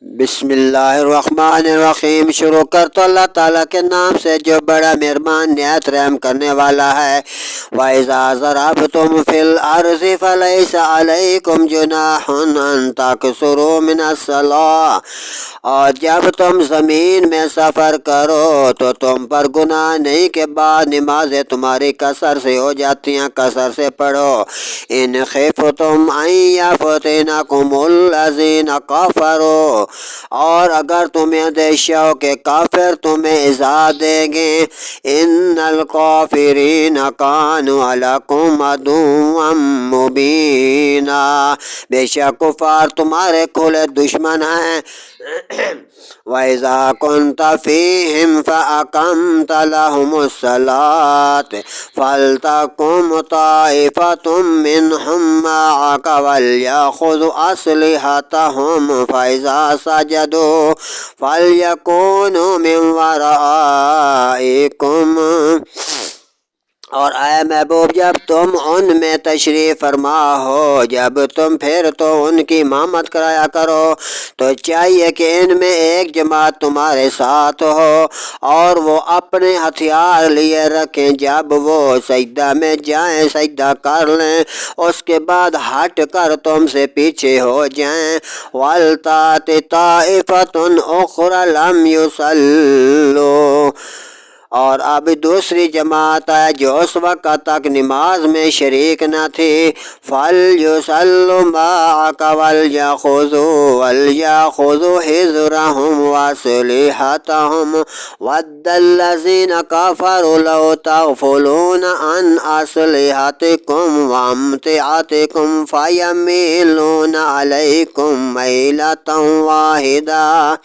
بسم اللہ الرحمن الرحیم۔ شروع کرتا اللہ تعالیٰ کے نام سے جو بڑا مہربان نہایت رحم کرنے والا ہے۔ وَإِذَا ضَرَبْتُمْ فِي الْأَرْضِ فَلَيْسَ عَلَيْكُمْ جُنَاحٌ أَن تَقْصُرُوا مِنَ الصَّلَاةِ، اور جب تم زمین میں سفر کرو تو تم پر گناہ نہیں کہ بعض نمازیں تمہاری قصر سے ہو جاتی ہیں، قصر سے پڑھو۔ إِنْ خِفْتُمْ أَن يَفْتِنَكُمُ الَّذِينَ كَفَرُوا، اور اگر تمہیں اندیشہ ہو کہ کافر تمہیں ایذا دیں گے۔ إِنَّ الْكَافِرِينَ كَانُوا لَكُمْ عَدُوًّا مُبِينًا، بے شک کفار تمہارے کھلے دشمن ہیں۔ وَإِذَا كُنْتَ فِيهِمْ فَأَقَمْتَ لَهُمُ الصَّلَاةَ فَلْتَقُمْ طَائِفَةٌ مِّنْهُمْ مَعَكَ وَلْيَأْخُذُوا أَسْلِحَتَهُمْ فَإِذَا سَجَدُوا فَلْيَكُونُوا مِنْ وَرَائِكُمْ، اور اے محبوب جب تم ان میں تشریف فرما ہو، جب تم پھر تو ان کی امامت کرایا کرو، تو چاہیے کہ ان میں ایک جماعت تمہارے ساتھ ہو اور وہ اپنے ہتھیار لیے رکھیں۔ جب وہ سجدہ میں جائیں سجدہ کر لیں، اس کے بعد ہٹ کر تم سے پیچھے ہو جائیں۔ وَلْتَأْتِ طَائِفَةٌ أُخْرَىٰ لَمْ يُصَلُّوا، اور اب دوسری جماعت ہے جو اس وقت تک نماز میں شریک نہ تھی۔ فَلْيُصَلُّوا مَعَكَ وَلْيَأْخُذُوا حِذْرَهُمْ وَأَسْلِحَتَهُمْ وَدَّ الَّذِينَ كَفَرُوا لَوْ تَغْفُلُونَ عَنْ أَسْلِحَتِكُمْ وَأَمْتِعَتِكُمْ فَيَمِيلُونَ عَلَيْكُمْ مَيْلَةً وَاحِدَةً،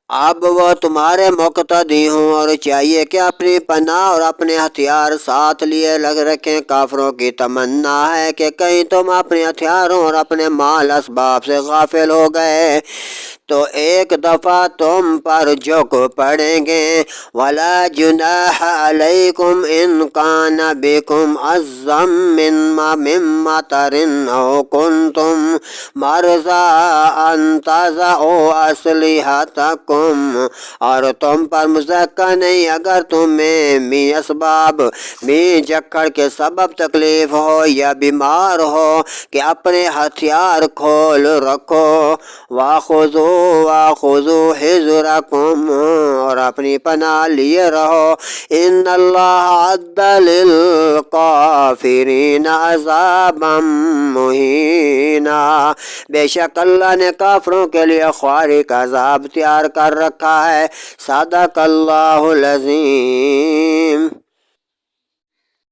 اب وہ تمہارے مقتدی ہوں، اور چاہیے کہ اپنی پناہ اور اپنے ہتھیار ساتھ لیے لگ رکھیں۔ کافروں کی تمنا ہے کہ کہیں تم اپنے ہتھیاروں اور اپنے مال اسباب سے غافل ہو گئے تو ایک دفعہ تم پر جھک پڑیں گے۔ وَلَا جُنَاحَ عَلَيْكُمْ إِنْ كَانَ بِكُمْ أَذًى مِّن مَّطَرٍ أَوْ كُنْتُمْ مَرْضَىٰ أَن تَضَعُوا أَسْلِحَتَكُمْ، اور تم پر مذکر نہیں اگر تمہیں اسباب جکڑ کے سبب تکلیف ہو یا بیمار ہو کہ اپنے ہتھیار کھول رکھو۔ وَخُذُوا حِذْرَكُمْ، اور اپنی پناہ لیے رہو۔ إِنَّ اللَّهَ أَعَدَّ لِلْكَافِرِينَ عَذَابًا مُّهِينًا، بے شک اللہ نے کافروں کے لیے خواری کا عذاب تیار کر رکھا ہے۔ صدق اللہ العظیم۔